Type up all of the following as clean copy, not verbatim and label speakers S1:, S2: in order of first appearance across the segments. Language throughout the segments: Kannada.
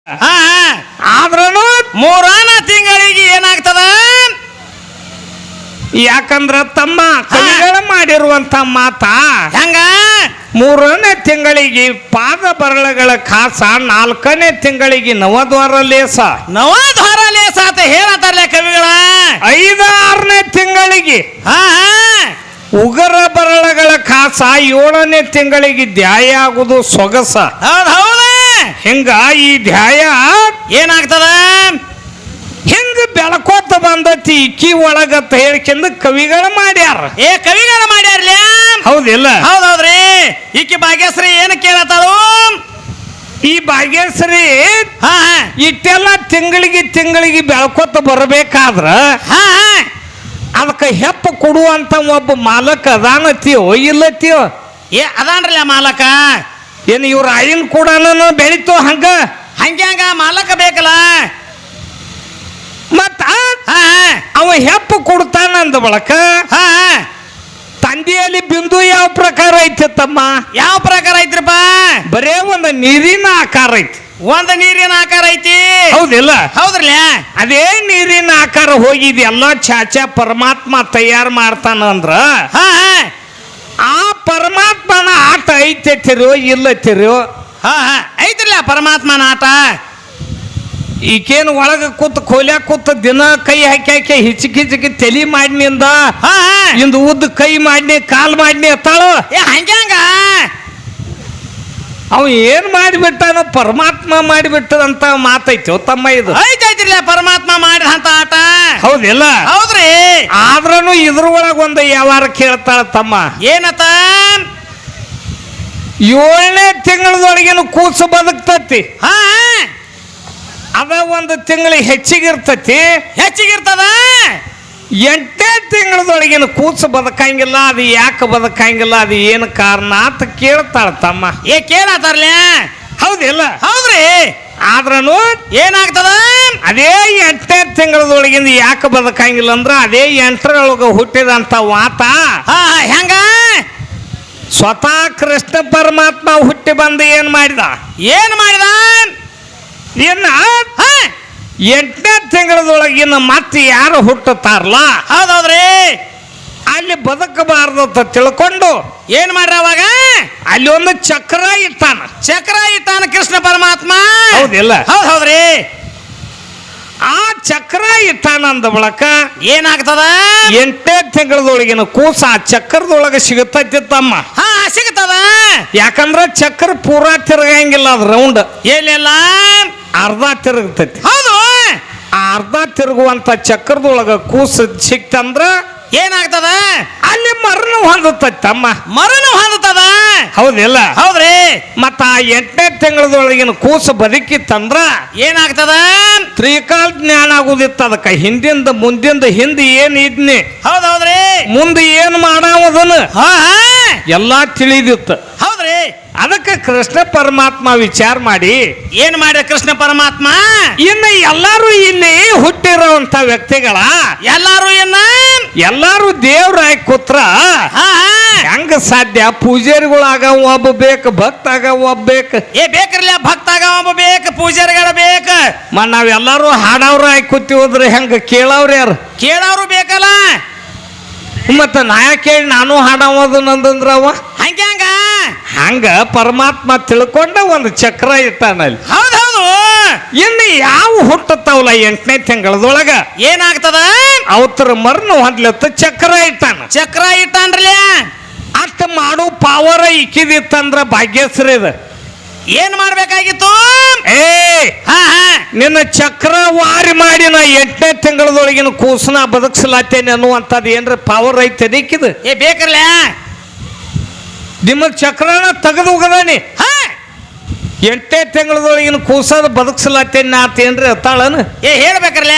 S1: ಆದ್ರೂ
S2: ಮೂರಾನ ತಿಂಗಳಿಗೆ ಏನಾಗ್ತದ?
S1: ಯಾಕಂದ್ರ ತಮ್ಮ ಕವಿಗಳು ಮಾಡಿರುವಂತ ಮಾತ
S2: ಹೆಂಗ?
S1: ಮೂರನೇ ತಿಂಗಳಿಗೆ ಪಾದ ಬರಳಗಳ ಖಾಸ, ನಾಲ್ಕನೇ ತಿಂಗಳಿಗೆ ನವದ್ವಾರ ಲೇಸ.
S2: ನವದ್ವಾರ ಲೇಸ ಅಂತ ಹೇಳತ್ತಾರಲ್ಲ ಕವಿಗಳ.
S1: 5-6ನೇ ತಿಂಗಳಿಗೆ ಉಗರ ಬರಳಗಳ ಖಾಸ, 7ನೇ ತಿಂಗಳಿಗೆ ಧ್ಯಾಯ ಆಗುದು ಸೊಗಸ.
S2: ಹೌದ
S1: ಹಿಂಗ ಈ ಧ್ಯಾಯ
S2: ಏನಾಗ್ತದ?
S1: ಹಿಂಗ ಬೆಳಕೋತ ಬಂದತಿ ಇಕ್ಕಿ ಒಳಗತ್ತ ಹೇಳಿಕೆಂದು ಕವಿಗಳು ಮಾಡ್ಯಾರ.
S2: ಕವಿಗಳು ಮಾಡ್ಯಾರ್ಲಿ.
S1: ಹೌದಿಲ್ಲ?
S2: ಹೌದೌದ್ರಿ. ಈಕಿ ಭಾಗ್ಯಶ್ರೀ ಏನು ಕೇಳತ್ತಾಳು?
S1: ಈ ಭಾಗ್ಯಶ್ರೀ ಇಟ್ಟೆಲ್ಲ ತಿಂಗಳಿಗೆ ಬೆಳಕೋತ ಬರಬೇಕಾದ್ರ ಅದಕ್ಕೆ ಹೆಪ್ಪ ಕೊಡುವಂತ ಒಬ್ಬ ಮಾಲಕ ಅದಾನತಿಯೋ ಇಲ್ಲತಿಯೋ?
S2: ಅದಾನ್ರಲ್ಲ ಮಾಲಕ.
S1: ಏನು ಇವ್ರ ಆಯಿನ್ ಕೂಡ ಬೆಳಿತೋ ಹಂಗ
S2: ಹಂಗ ಮಾಲಕ ಬೇಕಲ್ಲ.
S1: ಮತ್ತ ಅವ ಹೆಪ್ಪ ಕೊಡ್ತಾನಂದ ಬಳಕ ತಂದೆಯಲ್ಲಿ ಬಿಂದು ಯಾವ ಪ್ರಕಾರ ಐತಿ ತಮ್ಮ?
S2: ಯಾವ ಪ್ರಕಾರ ಐತ್ರಪ್ಪ?
S1: ಬರೇ ಒಂದು ನೀರಿನ ಆಕಾರ ಐತಿ.
S2: ಒಂದು ನೀರಿನ ಆಕಾರ ಐತಿ.
S1: ಹೌದಿಲ್ಲ?
S2: ಹೌದ್ರಲ್ಲ.
S1: ಅದೇ ನೀರಿನ ಆಕಾರ ಹೋಗಿದ್ ಎಲ್ಲ ಚಾಚಾ ಪರಮಾತ್ಮ ತಯಾರು ಮಾಡ್ತಾನ ಅಂದ್ರ ಆ ಪರಮಾತ್ಮನ ಆಟ ಐತೆತಿರೋ ಇಲ್ಲತಿರೋ?
S2: ಐತ್ರಲ್ಲ ಪರಮಾತ್ಮನ ಆಟ.
S1: ಈಕೇನು ಒಳಗ ಕೂತ್ ಕೋಲ್ಯಾಗ ಕೂತ ದಿನ ಕೈ ಹಾಕಿ ಹಿಚಿಕಿ ತಲಿ ಮಾಡಿನಿಂದ ಇಂದು ಉದ್ದ ಕೈ ಮಾಡಿನಿ ಕಾಲ್ ಮಾಡಿನಿ ಅತ್ತಾಳು.
S2: ಹಂಗ
S1: ಅವ ಏನ್ ಮಾಡಿಬಿಟ್ಟಾನ? ಪರಮಾತ್ಮ ಮಾಡಿಬಿಟ್ಟದಂತ ಮಾತೈತಿ ತಮ್ಮ. ಇದು
S2: ಐತೈತಿರ್ಲ ಪರಮಾತ್ಮ ಮಾಡಿದಂತ ಆಟ.
S1: ಹೌದಿಲ್ಲ?
S2: ಹೌದ್ರಿ.
S1: ಆದ್ರೂ ಇದ್ರೊಳಗ ಒಂದು ವ್ಯವಹಾರ ಕೇಳ್ತಾಳ ತಮ್ಮ.
S2: ಏನತ್ತ?
S1: 7ನೇ ತಿಂಗಳದೊಳಗೇನು ಕೂಸು ಬದುಕ್ತತಿ. ಅದ ಒಂದು ತಿಂಗಳಿಗೆ ಹೆಚ್ಚಿಗಿರ್ತತಿ.
S2: ಹೆಚ್ಚಿಗಿರ್ತದ.
S1: 8ನೇ ತಿಂಗಳದೊಳಗಿನ ಕೂಸು ಬದುಕಂಗಿಲ್ಲ. ಅದು ಯಾಕೆ ಬದುಕಂಗಿಲ್ಲ? ಅದು ಏನು ಕಾರಣ ಅಂತ ಕೇಳ್ತಾಳ ತಮ್ಮ.
S2: ಕೇಳತ್ತಾರಲ್ಲ.
S1: ಹೌದಿಲ್ಲ?
S2: ಹೌದ್ರಿ.
S1: ಆದ್ರೂ
S2: ಏನಾಗ್ತದ?
S1: ಅದೇ 8ನೇ ತಿಂಗಳದೊಳಗಿಂದ ಯಾಕೆ ಬದುಕಂಗಿಲ್ಲ ಅಂದ್ರ ಅದೇ 8ರೊಳಗ ಹುಟ್ಟಿದಂತ ವಾತ
S2: ಹೆಂಗ?
S1: ಸ್ವತಃ ಕೃಷ್ಣ ಪರಮಾತ್ಮ ಹುಟ್ಟಿ ಬಂದು ಏನ್ ಮಾಡಿದ? ಇನ್ನ 8ನೇ ತಿಂಗಳದೊಳಗಿನ ಮತ್ತೆ ಯಾರು ಹುಟ್ಟುತ್ತಾರಲ್ಲ,
S2: ಹೌದೌದ್ರಿ,
S1: ಅಲ್ಲಿ ಬದುಕಬಾರ್ದು ತಿಳ್ಕೊಂಡು
S2: ಏನ್ ಮಾಡ್ರ ಅವಾಗ?
S1: ಅಲ್ಲಿ ಒಂದು ಚಕ್ರ ಇಟ್ಟಾನ
S2: ಕೃಷ್ಣ ಪರಮಾತ್ಮ.
S1: ಹೌದಿಲ್ಲ?
S2: ಹೌದ್ರಿ.
S1: ಆ ಚಕ್ರ ಇಟ್ಟಾನಂದ ಬಳಕ
S2: ಏನಾಗ್ತದ?
S1: 8ನೇ ತಿಂಗಳದೊಳಗಿನ ಕೂಸ ಆ ಚಕ್ರದೊಳಗೆ ಸಿಗುತ್ತೈತಿ ತಮ್ಮ.
S2: ಸಿಗುತ್ತದ.
S1: ಯಾಕಂದ್ರ ಚಕ್ರ ಪೂರಾ ತಿರುಗಂಗಿಲ್ಲ, ಅದು ರೌಂಡ್
S2: ಏನಿಲ್ಲ,
S1: ಅರ್ಧ ತಿರುಗತೈತಿ.
S2: ಹೌದು.
S1: ಆ ಅರ್ಧ ತಿರುಗುವಂತ ಚಕ್ರದೊಳಗ ಕೂಸ ಸಿಕ್ತಂದ್ರ
S2: ಏನಾಗ್ತದ?
S1: ಅಲ್ಲಿ ಮರಣ ಹೊಂದುತ್ತೈತಿ ತಮ್ಮ.
S2: ಮರಣ ಹೊಂದುತ್ತದ.
S1: ಹೌದಿಲ್ಲ?
S2: ಹೌದ್ರಿ.
S1: ಮತ್ತ ಆ 8ನೇ ತಿಂಗಳದೊಳಗಿನ ಕೂಸು ಬದುಕಿತ್ತಂದ್ರ
S2: ಏನಾಗ್ತದ?
S1: ತ್ರಿಕಾಲ ಜ್ಞಾನ ಆಗುದಿತ್ತ. ಅದಕ್ಕ ಹಿಂದಿಂದ ಮುಂದಿಂದ ಹಿಂದೆ ಏನ್ ಇದ್ನಿ,
S2: ಹೌದೌದ್ರಿ,
S1: ಮುಂದೆ ಏನ್ ಮಾಡಾವದನು ಎಲ್ಲಾ ತಿಳಿದಿತ್ತು.
S2: ಹೌದ್ರಿ.
S1: ಅದಕ್ಕೆ ಕೃಷ್ಣ ಪರಮಾತ್ಮ ವಿಚಾರ ಮಾಡಿ
S2: ಏನ್ ಮಾಡ್ಯ ಕೃಷ್ಣ ಪರಮಾತ್ಮ?
S1: ಇನ್ನು ಎಲ್ಲಾರು ಇಲ್ಲಿ ಹುಟ್ಟಿರುವಂತ ವ್ಯಕ್ತಿಗಳ ಎಲ್ಲಾರು ದೇವ್ರಾಯ್ ಕೂತ್ರ ಹೆಂಗ ಸಾಧ್ಯ? ಪೂಜಾರಿಗಳಾಗ ಒಬ್ಬ ಬೇಕು, ಭಕ್ತಾಗ ಒಬ್ಬ ಬೇಕು.
S2: ಬೇಕ್ರಲ್ಲ, ಭಕ್ತಾಗ ಒಬ್ಬ ಬೇಕು, ಪೂಜಾರಿಗಳ ಬೇಕು.
S1: ನಾವೆಲ್ಲರೂ ಹಾಡವ್ರ ಆಗಿ ಕೂತಿ ಹೋದ್ರೆ ಹೆಂಗ? ಕೇಳವ್ರ ಯಾರು?
S2: ಕೇಳವ್ರು ಬೇಕಲ್ಲ.
S1: ಮತ್ತ ನಾ ಕೇಳಿ ನಾನು ಹಾಡವದು ನಂದಂದ್ರವ ಹಂಗ ಪರಮಾತ್ಮ ತಿಳ್ಕೊಂಡ ಒಂದು ಚಕ್ರ ಇಟ್ಟಾನಲ್ಲಿ.
S2: ಹೌದೌದು.
S1: ಇನ್ನು ಯಾವ ಹುಟ್ಟತಾವಲ್ಲ 8ನೇ ತಿಂಗಳದೊಳಗ
S2: ಏನಾಗ್ತದ?
S1: ಅವತರ ಮರಣ ಹೊಂದ್ಲತ್ತ ಚಕ್ರ
S2: ಇಟ್ಟಾನ್ರಲ್ಲ.
S1: ಅಷ್ಟ ಮಾಡು ಪಾವರ ಇಕ್ಕಿದಿತ್ತಂದ್ರ ಭಾಗ್ಯಶ್ರೀ ಇದು
S2: ಏನ್ ಮಾಡ್ಬೇಕಾಗಿತ್ತು?
S1: ನಿನ್ನ ಚಕ್ರ ವಾರಿ ಮಾಡಿ ನಾ 8ನೇ ತಿಂಗಳದೊಳಗಿನ ಕೂಸನ ಬದುಕ್ಸಲಾತೇನೆ ಅನ್ನುವಂಥದ್ದು ಏನ್ರ ಪವರ್ ಐತೆ ನಿಕ್ಕಿದು?
S2: ಬೇಕರ್ಲ.
S1: ನಿಮ್ಮ ಚಕ್ರನ ತೆಗೆದು ಹೋಗದಾನಿ 8ನೇ ತಿಂಗಳದೊಳಗಿನ ಕೂಸದ ಬದುಕ್ಸಲಾತೇನೆ ಆತೇನ್ರಿ ಅತ್ತಾಳನ?
S2: ಹೇಳ್ಬೇಕರ್ಲ.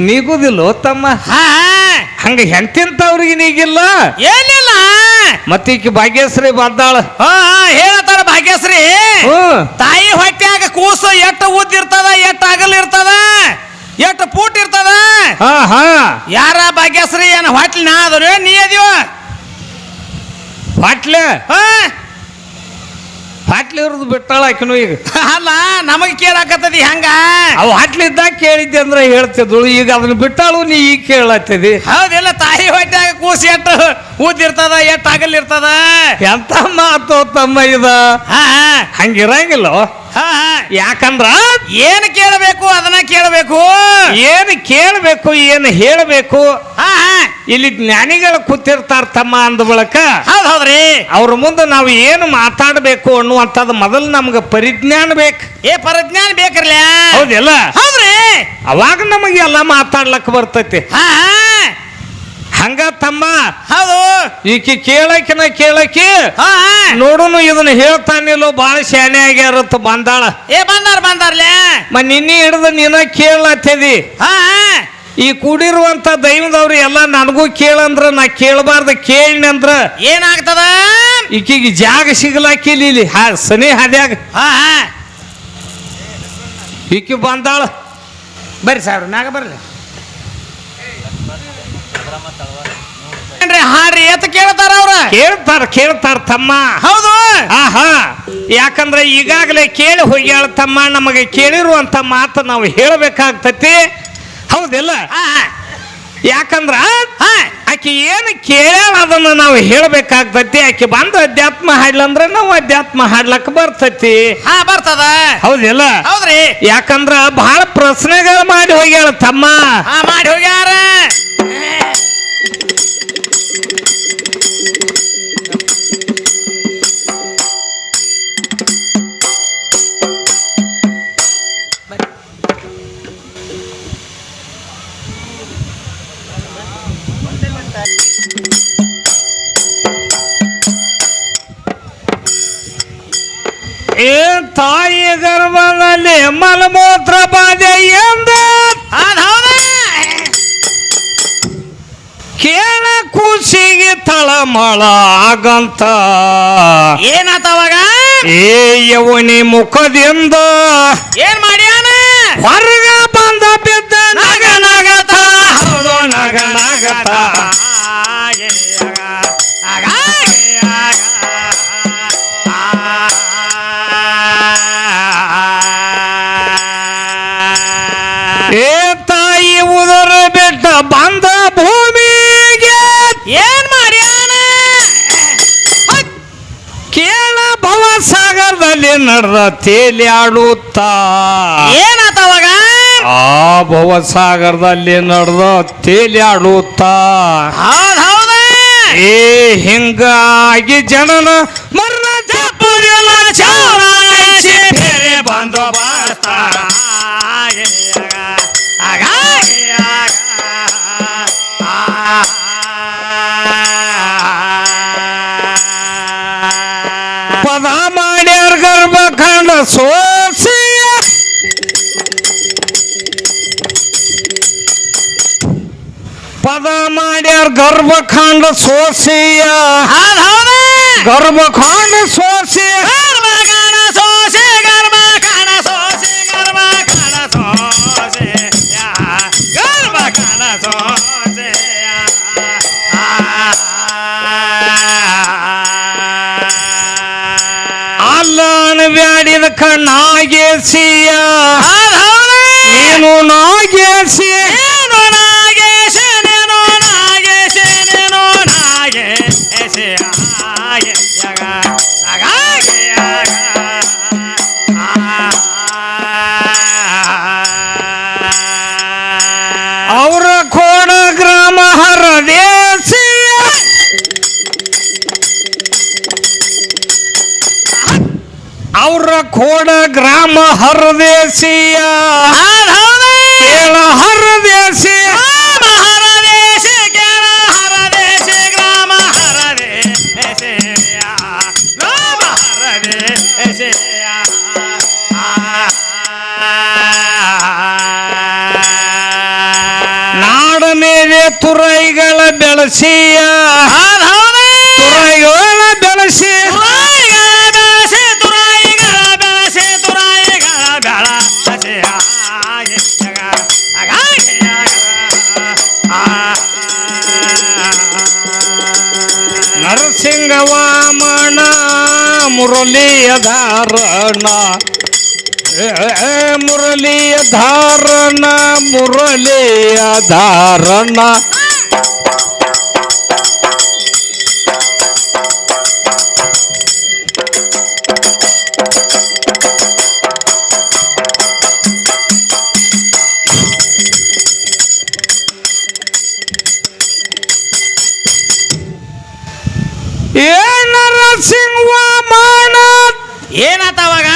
S1: ನೀಗುದಿಲ್ಲ ತಮ್ಮ. ಹಂಗ ಹೆಂತಿಂತವ್ರಿಗೆ ನೀಗಿಲ್ಲ
S2: ಏನಿಲ್ಲ.
S1: ಮತ್ತೆ ಈಕಿ ಭಾಗ್ಯಶ್ರೀ ಬಂದಾಳ.
S2: ಹೇಳತ್ತಾರ ಭಾಗ್ಯಶ್ರೀ, ತಾಯಿ ಹೊಟ್ಯಾಗ ಕೂಸು ಎಷ್ಟು ಉದ್ದಿರ್ತದ, ಎಷ್ಟು ಅಗಲ್ ಇರ್ತದ, ಎಷ್ಟು ಪೂಟ್ ಇರ್ತದ. ಯಾರ ಭಾಗ್ಯಶ್ರೀ? ಏನ ಹೊಟ್ಲಿ ನಾ ಅದ್ರ ನೀ ಅದೀವ?
S1: ಹೊಟ್ಲೆ ಹಾಟ್ಲಿ ಇರೋದು ಬಿಟ್ಟಾಳ ಆಕಿನು ಈಗ.
S2: ಅಲ್ಲ ನಮಗ್ ಕೇಳಾಕತ್ತದಿ ಹೆಂಗ?
S1: ಅವು ಹಾಟ್ಲಿದ್ದಾಗ ಕೇಳಿದ್ದೆ ಅಂದ್ರೆ ಹೇಳ್ತಿದ್ಳು, ಈಗ ಅದನ್ನ ಬಿಟ್ಟಾಳು, ನೀ ಈಗ ಕೇಳತ್ತಿದಿ.
S2: ಹೌದಿಲ್ಲ, ತಾಯಿ ಹೊಟ್ಯಾಗ ಕೂಸಿ ಎಟ್ಟು ಊದಿರ್ತದ, ಎಟ್ಟು ಆಗಲಿರ್ತದ.
S1: ಎಂತ ಮಾತು ತಮ್ಮ ಇದ. ಹಂಗಿರಂಗಿಲ್ಲ. ಯಾಕಂದ್ರ
S2: ಏನ್ ಕೇಳಬೇಕು ಅದನ್ನ ಕೇಳಬೇಕು,
S1: ಏನ್ ಕೇಳಬೇಕು ಏನ್ ಹೇಳಬೇಕು. ಇಲ್ಲಿ ಜ್ಞಾನಿಗಳು ಕೂತಿರ್ತಾರ ತಮ್ಮ ಅಂದ ಬಳಕ.
S2: ಹೌದ್ರಿ,
S1: ಅವ್ರ ಮುಂದೆ ನಾವು ಏನು ಮಾತಾಡಬೇಕು ಅನ್ನುವಂಥದ್ದು ಮೊದಲು ನಮ್ಗೆ ಪರಿಜ್ಞಾನ ಬೇಕು.
S2: ಪರಿಜ್ಞಾನ ಬೇಕ್ರಲ್ಲ.
S1: ಹೌದಿಲ್ಲ?
S2: ಹೌದ್ರಿ,
S1: ಅವಾಗ ನಮಗೆ ಎಲ್ಲ ಮಾತಾಡ್ಲಕ್ ಬರ್ತೈತಿ. ಹಂಗ ತಮ್ಮ.
S2: ಹೌದು,
S1: ಈಕಿ ಕೇಳಕಿ ನೋಡುನು ಇದನ್ನ ಹೇಳ್ತಾನಿಲ್ಲೋ, ಬಾಳ ಶಾನೆ ಆಗ್ಯಾರತ್ತ ಬಂದಾಳ.
S2: ಬಂದಾರ್ಲೆ
S1: ನಿನ್ನೆ ಹಿಡ್ದು ನೀನ ಕೇಳತ್ತದಿ. ಈ ಕೂಡಿರುವಂತ ದೈವದವ್ರು ಎಲ್ಲ ನನಗೂ ಕೇಳಂದ್ರ ನಾ ಕೇಳಬಾರ್ದ, ಕೇಳಿನಂದ್ರ
S2: ಏನಾಗ್ತದ?
S1: ಈಕಿಗೆ ಜಾಗ ಸಿಗ್ಲಾಕಿಲ್ಲ ಇಲ್ಲಿ ಸನಿ ಹಾದ್ಯಾಗ. ಈಕಿ ಬಂದಾಳ.
S2: ಬರ್ರಿ ಸಾವ್ರ ಮ್ಯಾಗ ಬರ್ರಿ. ಹಾಡ್ರಿ ಎತ್ತ ಕೇಳ್ತಾರ ಅವ್ರ.
S1: ಕೇಳ್ತಾರ ತಮ್ಮ.
S2: ಹೌದು.
S1: ಯಾಕಂದ್ರೆ ಈಗಾಗಲೇ ಕೇಳಿ ಹೋಗ್ಯಾಳ ತಮ್ಮ. ನಮಗೆ ಕೇಳಿರುವಂತ ಮಾತು ನಾವು ಹೇಳಬೇಕಾಗ್ತತಿ. ಹೌದಿಲ್ಲ? ಯಾಕಂದ್ರ ಆಕೆ ಏನು ಕೇಳ್ಯಾಳ ಅದನ್ನ ನಾವು ಹೇಳಬೇಕಾಗ್ತತಿ. ಆಕೆ ಬಂದು ಅಧ್ಯಾತ್ಮ ಹಾಡ್ಲಂದ್ರ ನಾವು ಅಧ್ಯಾತ್ಮ ಹಾಡ್ಲಕ್ ಬರ್ತತಿ.
S2: ಬರ್ತದ.
S1: ಹೌದಿಲ್ಲ?
S2: ಹೌದ್ರಿ.
S1: ಯಾಕಂದ್ರ ಬಹಳ ಪ್ರಶ್ನೆಗಳು ಮಾಡಿ ಹೋಗ್ಯಾಳ ತಮ್ಮ.
S2: ಮಾಡಿ ಹೋಗ್ಯಾರ.
S1: ತಾಯಿ ಗರ್ಭದಲ್ಲಿ ಮಲಮೂತ್ರ ಬಾಧೆ ಎಂದ ಕೇಳ ಕೂಸಿಗೆ ತಳಮಳ ಆಗಂತ
S2: ಏನಾತವಾಗ?
S1: ಯವನಿ ಮುಖದಿಂದ
S2: ಏನ್ ಮಾಡ್ಯಾನ?
S1: ಹೊರಗ ಬಂದ ಬಿದ್ದ ನಗನಗತ. ಹೌದು, ನಗನಗತ. ತಾಯಿ ಉದರ ಬಿಟ್ಟ ಬಂದ ಭೂಮಿಗೆ
S2: ಏನ್ ಮಾಡ್ಯಾನ?
S1: ಕೇಳ ಭವಸಾಗರದಲ್ಲಿ ನಡೆದ ತೇಲಿಯಾಡುತ್ತ.
S2: ಏನಾತವಾಗ?
S1: ಆ ಭವಸಾಗರದಲ್ಲಿ ನಡೆದ ತೇಲಿಯಾಡುತ್ತ. ಹಿಂಗಾಗಿ ಜನನ ಮರ್ರ ಬಂದು ಬರ್ತಾರ. ಪದ ಮಾಡ್ಯಾರ ಗರ್ಭ ಕಂಡ ಸೋಸಿಯ. ಪದ ಮಾಡ್ಯಾರ ಗರ್ಭಕಾಂಡ ಸೋಸಿಯ. ಗರ್ಭಕಾಂಡ ಸೋಸಿ ಅಲ್ಲನ ಬ್ಯಾಡಿದ ಕಣ್ಣಾಗೇಸಿಯ. ನೀನು ನಾಗೇಸಿ ಅವರ ಕೋಣ ಗ್ರಾಮ ಹರದೇಸಿಯ. ಅವರ ಕೋಡ ಗ್ರಾಮ ಹರದೇಸಿಯ. ಕೇಳ ಹರದೇಸಿ ನಾಡ ಮೇಲೆ ತುರೈಗಳ ಬೆಳಸಿಯ. ತುರೈಗಳ ಬೆಳಸಿ ನರಸಿಂಗ ವಾಮನ ಮುರಳಿಯ ಧಾರಣ ಮುರಳಿಯ ಧಾರಣ ಮುರಳಿಯ ಧಾರಣ ನರಸಿಂಹಮಾನ
S2: ಏನಾತ ಅವಾಗ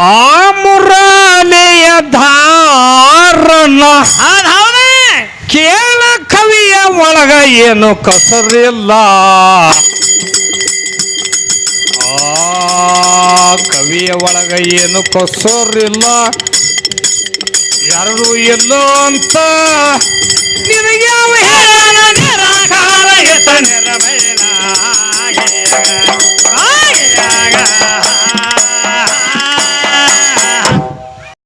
S1: ಆ ಮುರಳಿಯ ಧಾರಣ
S2: ಹೌದ್ ಹೌದ
S1: ಕೇಳ ಕವಿಯ ಒಳಗ ಏನು ಕಸರಿಲ್ಲ ಆ ಕವಿಯ ಒಳಗ ಏನು ಕಸರಿಲ್ಲ ಯಾರು ಎಲ್ಲೋ ಅಂತ ನಿನಗೆ ಯಾವ ನಿರಾಕಾರ